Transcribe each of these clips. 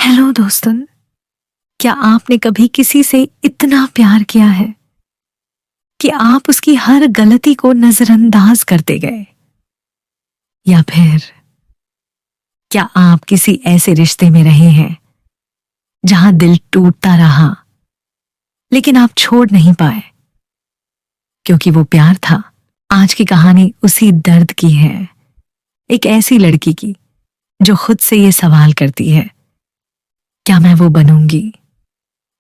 Hello दोस्तन। क्या आपने कभी किसी से इतना प्यार किया है कि आप उसकी हर गलती को नजरअंदाज करते गए? या फिर क्या आप किसी ऐसे रिश्ते में रहे हैं जहां दिल टूटता रहा लेकिन आप छोड़ नहीं पाए क्योंकि वो प्यार था? आज की कहानी उसी दर्द की है, एक ऐसी लड़की की जो खुद से ये सवाल करती है, क्या मैं वो बनूंगी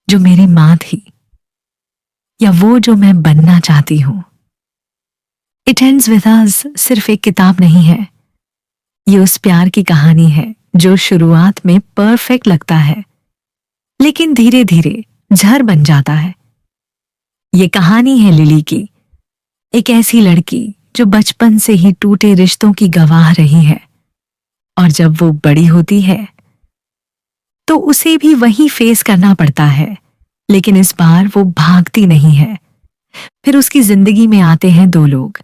जो मेरी माँ थी, या वो जो मैं बनना चाहती हूं? इट एंड्स विद अस सिर्फ एक किताब नहीं है, ये उस प्यार की कहानी है जो शुरुआत में परफेक्ट लगता है लेकिन धीरे धीरे जहर बन जाता है। ये कहानी है लिली की, एक ऐसी लड़की जो बचपन से ही टूटे रिश्तों की गवाह रही है, और जब वो बड़ी होती है तो उसे भी वही फेस करना पड़ता है, लेकिन इस बार वो भागती नहीं है। फिर उसकी जिंदगी में आते हैं दो लोग,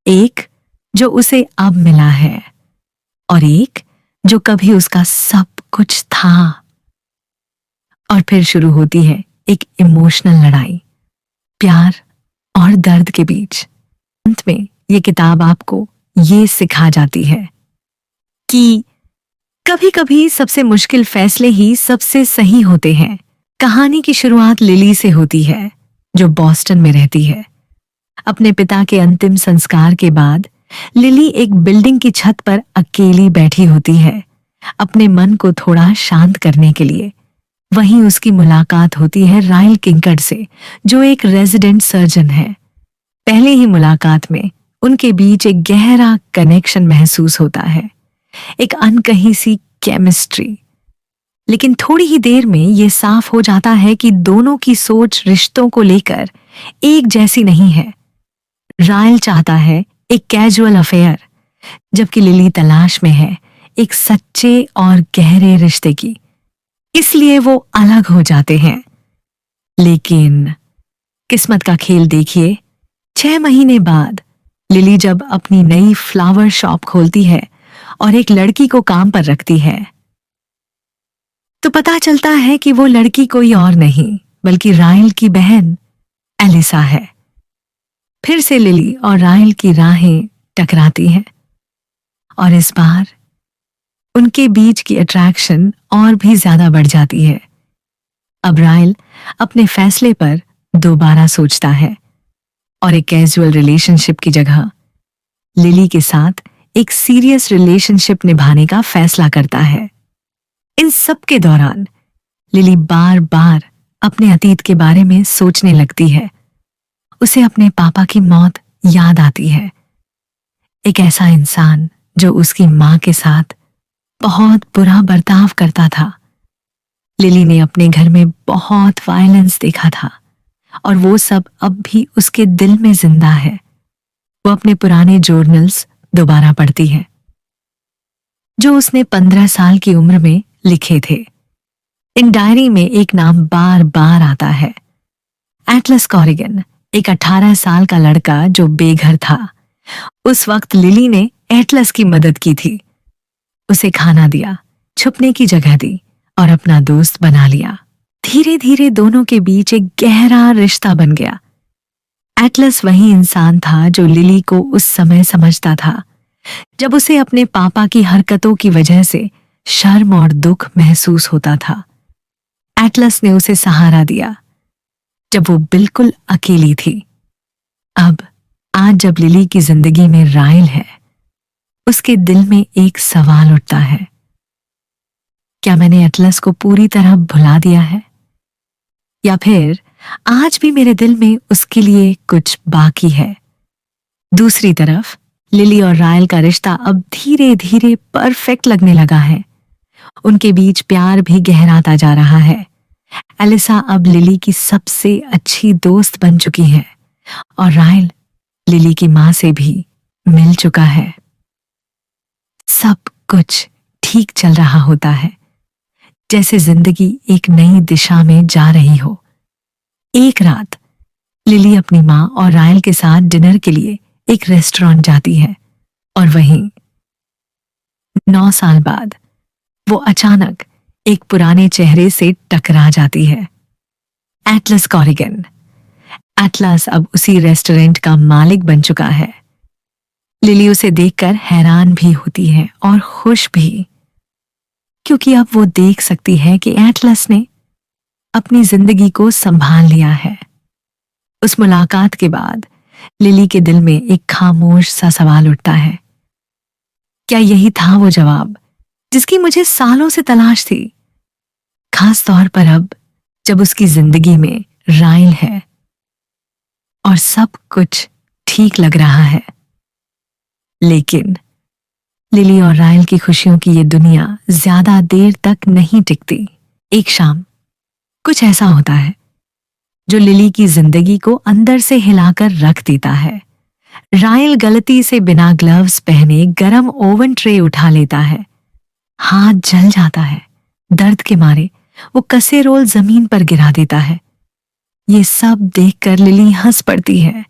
एक जो उसे अब मिला है और एक जो कभी उसका सब कुछ था। और फिर शुरू होती है एक इमोशनल लड़ाई, प्यार और दर्द के बीच। अंत में ये किताब आपको ये सिखा जाती है कि कभी कभी सबसे मुश्किल फैसले ही सबसे सही होते हैं। कहानी की शुरुआत लिली से होती है, जो बॉस्टन में रहती है। अपने पिता के अंतिम संस्कार के बाद लिली एक बिल्डिंग की छत पर अकेली बैठी होती है, अपने मन को थोड़ा शांत करने के लिए। वहीं उसकी मुलाकात होती है रायल किंकड से, जो एक रेजिडेंट सर्जन है। पहले ही मुलाकात में उनके बीच एक गहरा कनेक्शन महसूस होता है, एक अनकही सी केमिस्ट्री। लेकिन थोड़ी ही देर में ये साफ हो जाता है कि दोनों की सोच रिश्तों को लेकर एक जैसी नहीं है। रायल चाहता है एक कैजुअल अफेयर, जबकि लिली तलाश में है एक सच्चे और गहरे रिश्ते की। इसलिए वो अलग हो जाते हैं। लेकिन किस्मत का खेल देखिए, 6 महीने बाद लिली जब अपनी नई फ्लावर शॉप खोलती है और एक लड़की को काम पर रखती है, तो पता चलता है कि वो लड़की कोई और नहीं बल्कि रायल की बहन एलिसा है। फिर से लिली और रायल की राहें टकराती हैं, और इस बार उनके बीच की अट्रैक्शन और भी ज्यादा बढ़ जाती है। अब रायल अपने फैसले पर दोबारा सोचता है और एक कैजुअल रिलेशनशिप की जगह लिली के साथ एक सीरियस रिलेशनशिप निभाने का फैसला करता है। इन सब के दौरान लिली बार बार अपने अतीत के बारे में सोचने लगती है। उसे अपने पापा की मौत याद आती है, एक ऐसा इंसान जो उसकी मां के साथ बहुत बुरा बर्ताव करता था। लिली ने अपने घर में बहुत वायलेंस देखा था, और वो सब अब भी उसके दिल में जिंदा है। वो अपने पुराने जर्नल्स दोबारा पढ़ती है, जो उसने 15 साल की उम्र में लिखे थे। इन डायरी में एक नाम बार बार आता है, एटलस कॉरिगन, एक 18 साल का लड़का जो बेघर था। उस वक्त लिली ने एटलस की मदद की थी, उसे खाना दिया, छुपने की जगह दी और अपना दोस्त बना लिया। धीरे धीरे दोनों के बीच एक गहरा रिश्ता बन गया। एटलस वही इंसान था जो लिली को उस समय समझता था जब उसे अपने पापा की हरकतों की वजह से शर्म और दुख महसूस होता था। एटलस ने उसे सहारा दिया जब वो बिल्कुल अकेली थी। अब आज जब लिली की जिंदगी में रायल है, उसके दिल में एक सवाल उठता है, क्या मैंने एटलस को पूरी तरह भुला दिया है, या फिर आज भी मेरे दिल में उसके लिए कुछ बाकी है? दूसरी तरफ लिली और रायल का रिश्ता अब धीरे धीरे परफेक्ट लगने लगा है। उनके बीच प्यार भी गहराता जा रहा है। एलिसा अब लिली की सबसे अच्छी दोस्त बन चुकी है, और रायल लिली की मां से भी मिल चुका है। सब कुछ ठीक चल रहा होता है, जैसे जिंदगी एक नई दिशा में जा रही हो। एक रात लिली अपनी मां और रायल के साथ डिनर के लिए एक रेस्टोरेंट जाती है, और वहीं 9 साल बाद वो अचानक एक पुराने चेहरे से टकरा जाती है। एटलस कॉरिगन। एटलस अब उसी रेस्टोरेंट का मालिक बन चुका है। लिली उसे देखकर हैरान भी होती है और खुश भी, क्योंकि अब वो देख सकती है कि एटलस ने अपनी जिंदगी को संभाल लिया है। उस मुलाकात के बाद लिली के दिल में एक खामोश सा सवाल उठता है। क्या यही था वो जवाब जिसकी मुझे सालों से तलाश थी? खास तौर पर अब जब उसकी जिंदगी में राइल है और सब कुछ ठीक लग रहा है। लेकिन लिली और राइल की खुशियों की ये दुनिया ज्यादा देर तक नहीं टिकती। एक शाम कुछ ऐसा होता है जो लिली की जिंदगी को अंदर से हिलाकर रख देता है। राइल गलती से बिना ग्लव्स पहने गरम ओवन ट्रे उठा लेता है। हाथ जल जाता है। दर्द के मारे वो कसे रोल जमीन पर गिरा देता है। ये सब देखकर लिली हंस पड़ती है,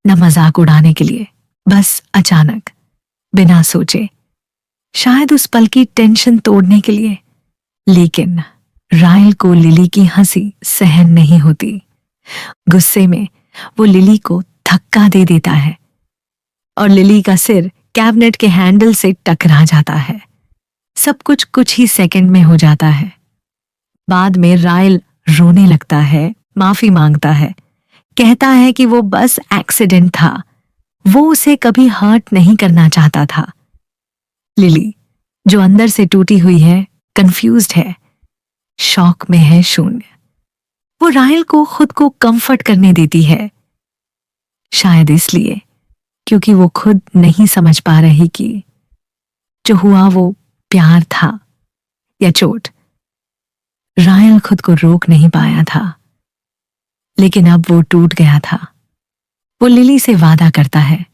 न मजाक उड़ाने के लिए, बस अचानक, बिना सोचे, शायद उस पल की टेंशन तोड़ने के लिए। लेकिन राइल को लिली की हंसी सहन नहीं होती। गुस्से में वो लिली को धक्का दे देता है और लिली का सिर कैबिनेट के हैंडल से टकरा जाता है। सब कुछ ही सेकंड में हो जाता है। बाद में राइल रोने लगता है, माफी मांगता है, कहता है कि वो बस एक्सीडेंट था, वो उसे कभी हर्ट नहीं करना चाहता था। लिली, जो अंदर से टूटी हुई है, कंफ्यूज्ड है, शॉक में है, शून्य। वो राइल को खुद को कंफर्ट करने देती है, शायद इसलिए क्योंकि वो खुद नहीं समझ पा रही कि जो हुआ वो प्यार था या चोट। राइल खुद को रोक नहीं पाया था, लेकिन अब वो टूट गया था। वो लिली से वादा करता है,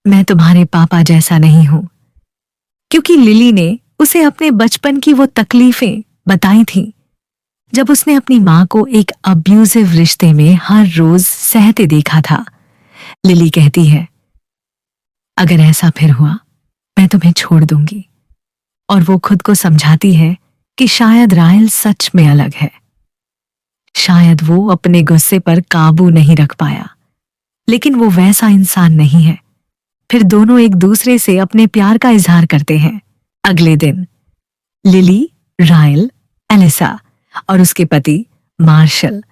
मैं तुम्हारे पापा जैसा नहीं हूं, क्योंकि लिली ने उसे अपने बचपन की वो तकलीफें बताई थी जब उसने अपनी मां को एक अब्यूजिव रिश्ते में हर रोज सहते देखा था। लिली कहती है, अगर ऐसा फिर हुआ मैं तुम्हें छोड़ दूंगी। और वो खुद को समझाती है कि शायद राइल सच में अलग है। शायद वो अपने गुस्से पर काबू नहीं रख पाया, लेकिन वो वैसा इंसान नहीं है। फिर दोनों एक दूसरे से अपने प्यार का इजहार करते हैं। अगले दिन लिली, राइल, एलिसा और उसके पति मार्शल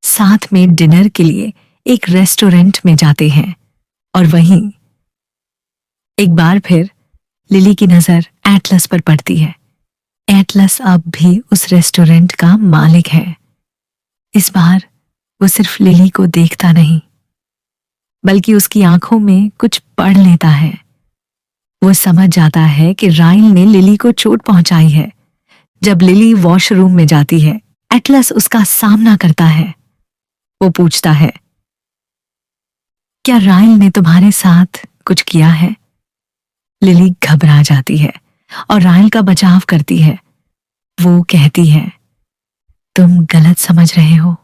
साथ में डिनर के लिए एक रेस्टोरेंट में जाते हैं। और वहीं एक बार फिर लिली की नजर एटलस पर पड़ती है। एटलस अब भी उस रेस्टोरेंट का मालिक है। इस बार वो सिर्फ लिली को देखता नहीं, बल्कि उसकी आंखों में कुछ पढ़ लेता है। वो समझ जाता है कि राइल ने लिली को चोट पहुंचाई है। जब लिली वॉशरूम में जाती है, एटलस उसका सामना करता है। वो पूछता है, क्या राइल ने तुम्हारे साथ कुछ किया है? लिली घबरा जाती है और राइल का बचाव करती है। वो कहती है, तुम गलत समझ रहे हो।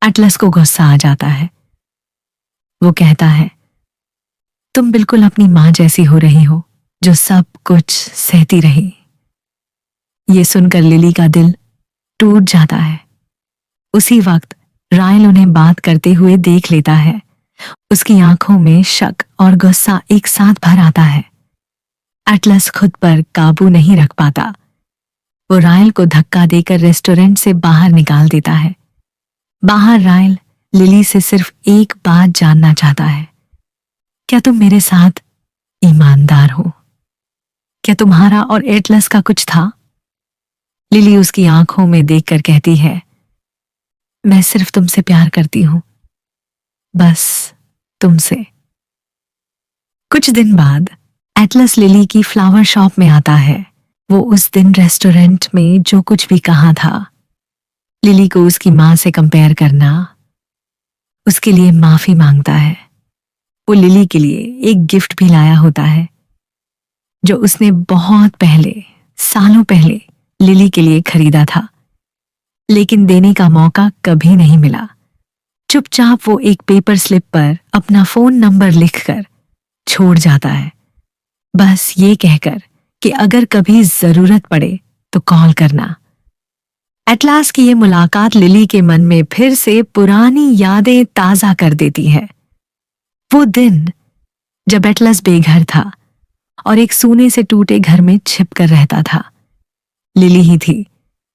एटलस को गुस्सा आ जाता है। वो कहता है, तुम बिल्कुल अपनी मां जैसी हो रही हो, जो सब कुछ सहती रही। ये सुनकर लिली का दिल टूट जाता है। उसी वक्त राइल उन्हें बात करते हुए देख लेता है। उसकी आंखों में शक और गुस्सा एक साथ भर आता है। एटलस खुद पर काबू नहीं रख पाता। वो राइल को धक्का देकर रेस्टोरेंट से बाहर निकाल देता है। बाहर राइल लिली से सिर्फ एक बात जानना चाहता है, क्या तुम मेरे साथ ईमानदार हो? क्या तुम्हारा और एटलस का कुछ था? लिली उसकी आंखों में देखकर कहती है, मैं सिर्फ तुमसे प्यार करती हूं, बस तुमसे। कुछ दिन बाद एटलस लिली की फ्लावर शॉप में आता है। वो उस दिन रेस्टोरेंट में जो कुछ भी कहा था, लिली को उसकी मां से कंपेयर करना, उसके लिए माफी मांगता है। वो लिली के लिए एक गिफ्ट भी लाया होता है, जो उसने बहुत पहले, सालों पहले लिली के लिए खरीदा था, लेकिन देने का मौका कभी नहीं मिला। चुपचाप वो एक पेपर स्लिप पर अपना फोन नंबर लिखकर छोड़ जाता है, बस ये कहकर कि अगर कभी जरूरत पड़े तो कॉल करना। एटलास की ये मुलाकात लिली के मन में फिर से पुरानी यादें ताजा कर देती है। वो दिन जब एटलस बेघर था और एक सूने से टूटे घर में छिप कर रहता था। लिली ही थी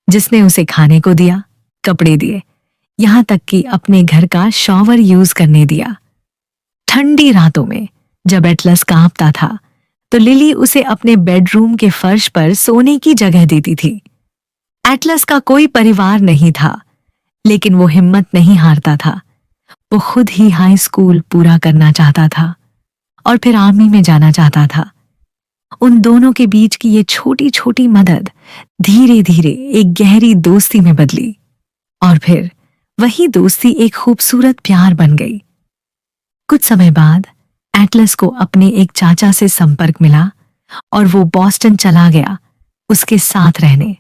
जिसने उसे खाने को दिया, कपड़े दिए, यहां तक कि अपने घर का शॉवर यूज करने दिया। ठंडी रातों में जब एटलस कांपता था तो लिली उसे अपने बेडरूम के फर्श पर सोने की जगह देती थी। एटलस का कोई परिवार नहीं था, लेकिन वो हिम्मत नहीं हारता था। वो खुद ही हाई स्कूल पूरा करना चाहता था और फिर आर्मी में जाना चाहता था। उन दोनों के बीच की ये छोटी छोटी मदद धीरे धीरे एक गहरी दोस्ती में बदली और फिर वही दोस्ती एक खूबसूरत प्यार बन गई। कुछ समय बाद एटलस को अपने एक चाचा से संपर्क मिला और वो बॉस्टन चला गया उसके साथ रहने।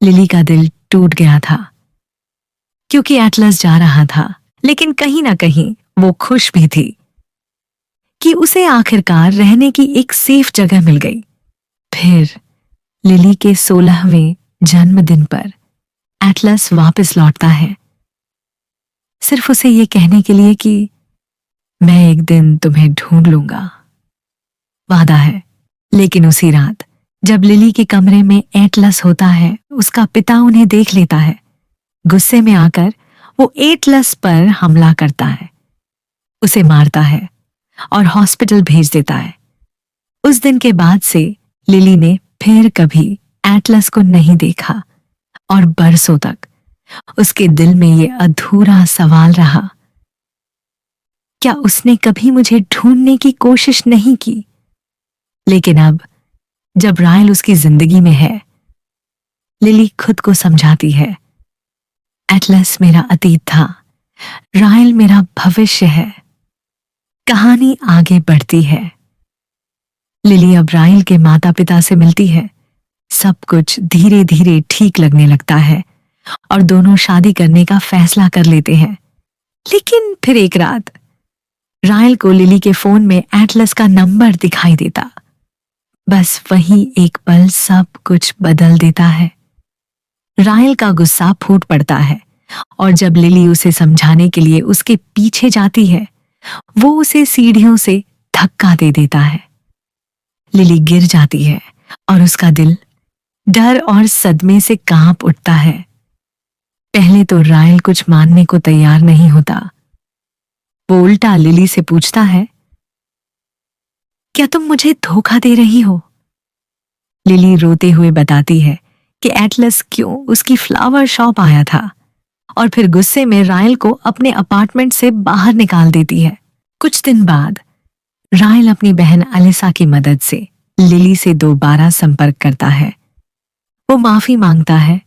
लिली का दिल टूट गया था क्योंकि एटलस जा रहा था, लेकिन कहीं ना कहीं वो खुश भी थी कि उसे आखिरकार रहने की एक सेफ जगह मिल गई। फिर लिली के 16वें जन्मदिन पर एटलस वापस लौटता है, सिर्फ उसे ये कहने के लिए कि मैं एक दिन तुम्हें ढूंढ लूंगा। वादा है। लेकिन उसी रात जब लिली के कमरे में एटलस होता है, उसका पिता उन्हें देख लेता है। गुस्से में आकर वो एटलस पर हमला करता है, उसे मारता है और हॉस्पिटल भेज देता है। उस दिन के बाद से लिली ने फिर कभी एटलस को नहीं देखा और बरसों तक उसके दिल में ये अधूरा सवाल रहा, क्या उसने कभी मुझे ढूंढने की कोशिश नहीं की? लेकिन अब जब रायल उसकी जिंदगी में है, लिली खुद को समझाती है, एटलस मेरा अतीत था, रायल मेरा भविष्य है। कहानी आगे बढ़ती है। लिली अब रायल के माता पिता से मिलती है। सब कुछ धीरे धीरे ठीक लगने लगता है और दोनों शादी करने का फैसला कर लेते हैं। लेकिन फिर एक रात रायल को लिली के फोन में एटलस का नंबर दिखाई देता। बस वही एक पल सब कुछ बदल देता है। रायल का गुस्सा फूट पड़ता है और जब लिली उसे समझाने के लिए उसके पीछे जाती है, वो उसे सीढ़ियों से धक्का दे देता है। लिली गिर जाती है और उसका दिल डर और सदमे से कांप उठता है। पहले तो रायल कुछ मानने को तैयार नहीं होता। वो उल्टा लिली से पूछता है, क्या तुम मुझे धोखा दे रही हो? लिली रोते हुए बताती है कि एटलस क्यों उसकी फ्लावर शॉप आया था और फिर गुस्से में रायल को अपने अपार्टमेंट से बाहर निकाल देती है। कुछ दिन बाद रायल अपनी बहन अलिसा की मदद से लिली से दोबारा संपर्क करता है। वो माफी मांगता है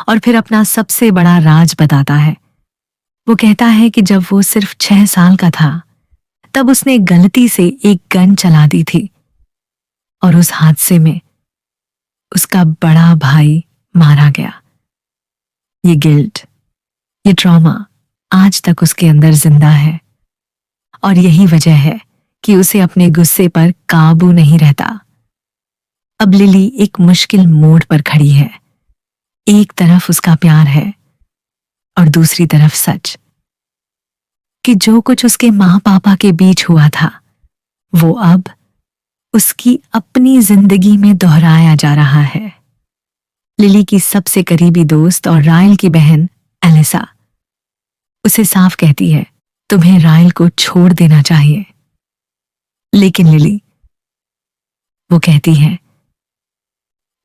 और फिर अपना सबसे बड़ा राज बताता है। वो कहता है कि जब वो सिर्फ 6 साल का था, तब उसने गलती से एक गन चला दी थी और उस हादसे में उसका बड़ा भाई मारा गया। ये गिल्ट, ये ट्रॉमा आज तक उसके अंदर जिंदा है और यही वजह है कि उसे अपने गुस्से पर काबू नहीं रहता। अब लिली एक मुश्किल मोड़ पर खड़ी है। एक तरफ उसका प्यार है और दूसरी तरफ सच कि जो कुछ उसके माँ पापा के बीच हुआ था, वो अब उसकी अपनी जिंदगी में दोहराया जा रहा है। लिली की सबसे करीबी दोस्त और रायल की बहन एलिसा उसे साफ कहती है, तुम्हें रायल को छोड़ देना चाहिए। लेकिन लिली, वो कहती है,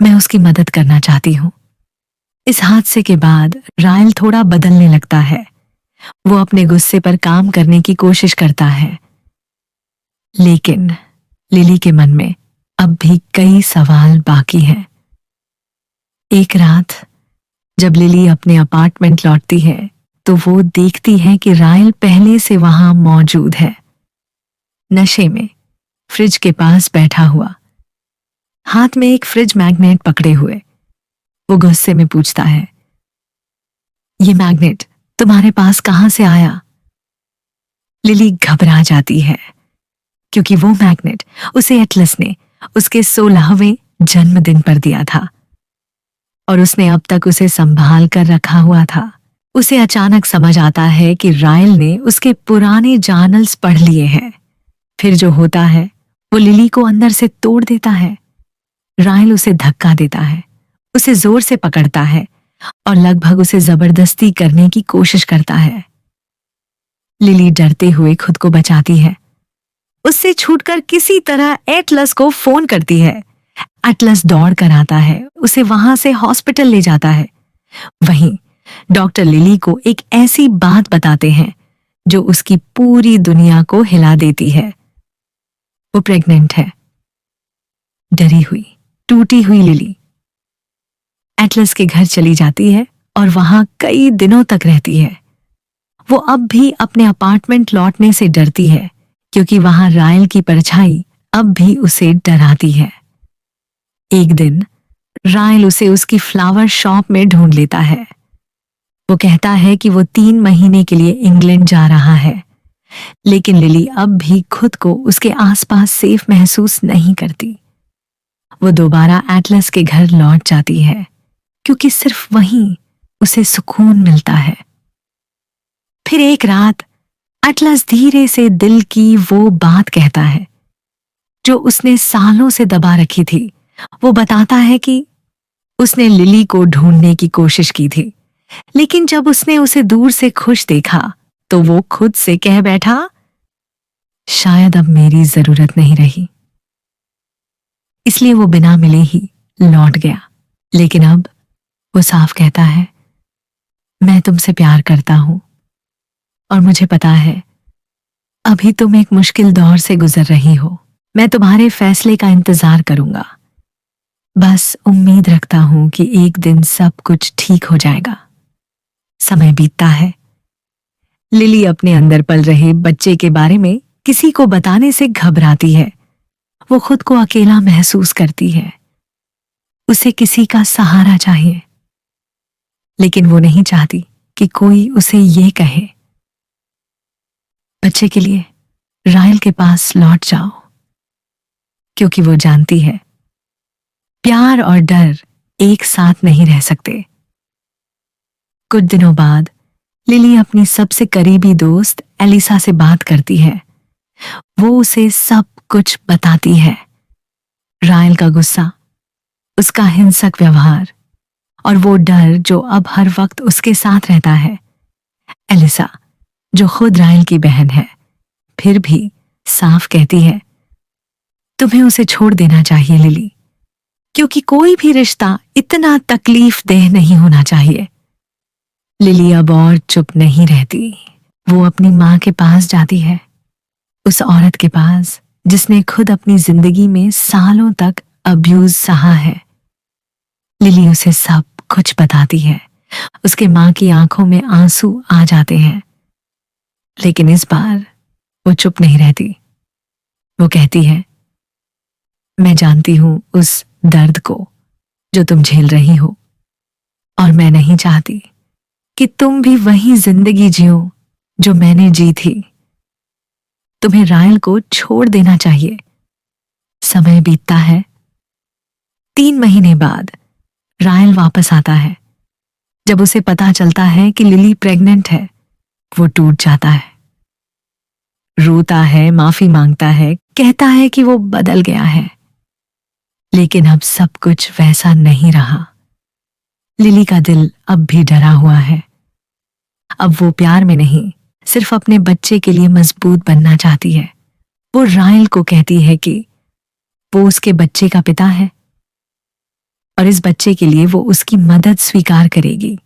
मैं उसकी मदद करना चाहती हूं। इस हादसे के बाद रायल थोड़ा बदलने लगता है। वो अपने गुस्से पर काम करने की कोशिश करता है, लेकिन लिली के मन में अब भी कई सवाल बाकी हैं। एक रात जब लिली अपने अपार्टमेंट लौटती है, तो वो देखती है कि रायल पहले से वहां मौजूद है, नशे में, फ्रिज के पास बैठा हुआ, हाथ में एक फ्रिज मैग्नेट पकड़े हुए। वो गुस्से में पूछता है, ये मैग्नेट तुम्हारे पास कहां से आया? लिली घबरा जाती है क्योंकि वो मैग्नेट उसे एटलस ने उसके 16वें जन्मदिन पर दिया था। और उसने अब तक उसे संभाल कर रखा हुआ था। उसे अचानक समझ आता है कि रायल ने उसके पुराने जर्नल्स पढ़ लिए हैं। फिर जो होता है वो लिली को अंदर से तोड़ देता है। रायल उसे धक्का देता है, उसे जोर से पकड़ता है और लगभग उसे जबरदस्ती करने की कोशिश करता है। लिली डरते हुए खुद को बचाती है। उससे छूटकर किसी तरह एटलस को फोन करती है। एटलस दौड़ कर आता है, उसे वहां से हॉस्पिटल ले जाता है। वहीं डॉक्टर लिली को एक ऐसी बात बताते हैं जो उसकी पूरी दुनिया को हिला देती है। वो प्रेग्नेंट है। डरी हुई, टूटी हुई लिली एटलस के घर चली जाती है और वहां कई दिनों तक रहती है। वो अब भी अपने अपार्टमेंट लौटने से डरती है क्योंकि वहां रायल की परछाई अब भी उसे डराती है। एक दिन रायल उसे उसकी फ्लावर शॉप में ढूंढ लेता है। वो कहता है कि वो 3 महीने के लिए इंग्लैंड जा रहा है, लेकिन लिली अब भी खुद को उसके आसपास सेफ महसूस नहीं करती। वो दोबारा एटलस के घर लौट जाती है क्योंकि सिर्फ वहीं उसे सुकून मिलता है। फिर एक रात एटलस धीरे से दिल की वो बात कहता है जो उसने सालों से दबा रखी थी। वो बताता है कि उसने लिली को ढूंढने की कोशिश की थी, लेकिन जब उसने उसे दूर से खुश देखा तो वो खुद से कह बैठा, शायद अब मेरी जरूरत नहीं रही। इसलिए वो बिना मिले ही लौट गया। लेकिन अब वो साफ कहता है, मैं तुमसे प्यार करता हूं और मुझे पता है अभी तुम एक मुश्किल दौर से गुजर रही हो। मैं तुम्हारे फैसले का इंतजार करूंगा। बस उम्मीद रखता हूं कि एक दिन सब कुछ ठीक हो जाएगा। समय बीतता है। लिली अपने अंदर पल रहे बच्चे के बारे में किसी को बताने से घबराती है। वो खुद को अकेला महसूस करती है। उसे किसी का सहारा चाहिए, लेकिन वो नहीं चाहती कि कोई उसे ये कहे। बच्चे के लिए रायल के पास लौट जाओ, क्योंकि वो जानती है प्यार और डर एक साथ नहीं रह सकते। कुछ दिनों बाद लिली अपनी सबसे करीबी दोस्त एलिसा से बात करती है। वो उसे सब कुछ बताती है। रायल का गुस्सा, उसका हिंसक व्यवहार और वो डर जो अब हर वक्त उसके साथ रहता है। एलिसा, जो खुद रायल की बहन है, फिर भी साफ कहती है, तुम्हें उसे छोड़ देना चाहिए लिली, क्योंकि कोई भी रिश्ता इतना तकलीफ देह नहीं होना चाहिए। लिली अब और चुप नहीं रहती। वो अपनी मां के पास जाती है, उस औरत के पास जिसने खुद अपनी जिंदगी में सालों तक अब्यूज सहा है। लिली उसे सब कुछ बताती है। उसके मां की आंखों में आंसू आ जाते हैं, लेकिन इस बार वो चुप नहीं रहती। वो कहती है, मैं जानती हूं उस दर्द को जो तुम झेल रही हो, और मैं नहीं चाहती कि तुम भी वही जिंदगी जियो जो मैंने जी थी। तुम्हें रायल को छोड़ देना चाहिए। समय बीतता है। 3 महीने बाद रायल वापस आता है। जब उसे पता चलता है कि लिली प्रेग्नेंट है, वो टूट जाता है। रोता है, माफी मांगता है, कहता है कि वो बदल गया है। लेकिन अब सब कुछ वैसा नहीं रहा। लिली का दिल अब भी डरा हुआ है। अब वो प्यार में नहीं, सिर्फ अपने बच्चे के लिए मजबूत बनना चाहती है। वो रायल को कहती है कि वो उसके बच्चे का पिता है और इस बच्चे के लिए वो उसकी मदद स्वीकार करेगी।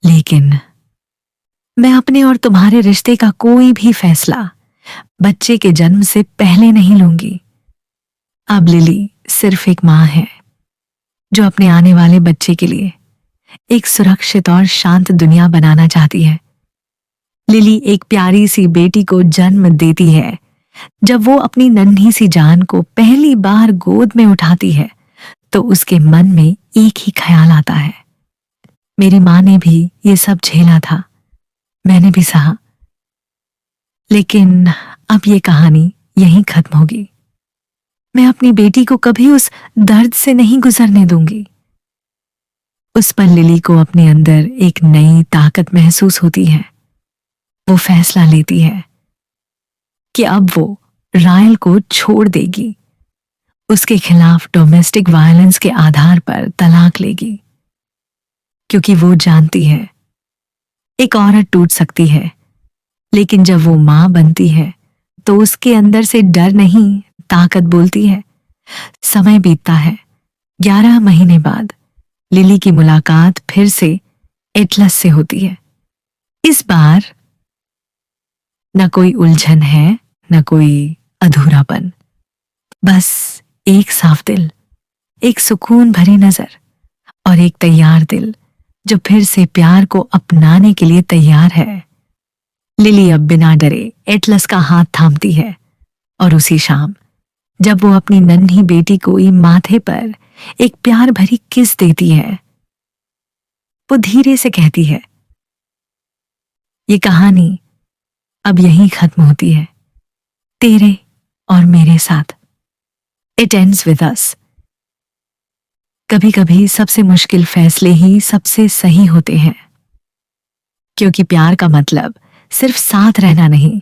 लेकिन मैं अपने और तुम्हारे रिश्ते का कोई भी फैसला बच्चे के जन्म से पहले नहीं लूंगी। अब लिली सिर्फ एक मां है जो अपने आने वाले बच्चे के लिए एक सुरक्षित और शांत दुनिया बनाना चाहती है। लिली एक प्यारी सी बेटी को जन्म देती है। जब वो अपनी नन्ही सी जान को पहली बार गोद में उठाती है तो उसके मन में एक ही ख्याल आता है, मेरी मां ने भी ये सब झेला था, मैंने भी सहा। लेकिन अब ये कहानी यहीं खत्म होगी। मैं अपनी बेटी को कभी उस दर्द से नहीं गुजरने दूंगी। उस पर लिली को अपने अंदर एक नई ताकत महसूस होती है। वो फैसला लेती है कि अब वो रायल को छोड़ देगी, उसके खिलाफ डोमेस्टिक वायलेंस के आधार पर तलाक लेगी, क्योंकि वो जानती है एक औरत टूट सकती है, लेकिन जब वो मां बनती है तो उसके अंदर से डर नहीं, ताकत बोलती है। समय बीतता है। 11 महीने बाद लिली की मुलाकात फिर से एटलस से होती है। इस बार न कोई उलझन है, न कोई अधूरापन, बस एक साफ दिल, एक सुकून भरी नजर और एक तैयार दिल जो फिर से प्यार को अपनाने के लिए तैयार है। लिली अब बिना डरे एटलस का हाथ थामती है और उसी शाम जब वो अपनी नन्ही बेटी को माथे पर एक प्यार भरी किस देती है, वो धीरे से कहती है, ये कहानी अब यहीं खत्म होती है, तेरे और मेरे साथ। It ends with us. कभी कभी सबसे मुश्किल फैसले ही सबसे सही होते हैं, क्योंकि प्यार का मतलब सिर्फ साथ रहना नहीं,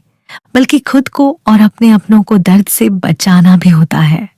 बल्कि खुद को और अपने अपनों को दर्द से बचाना भी होता है।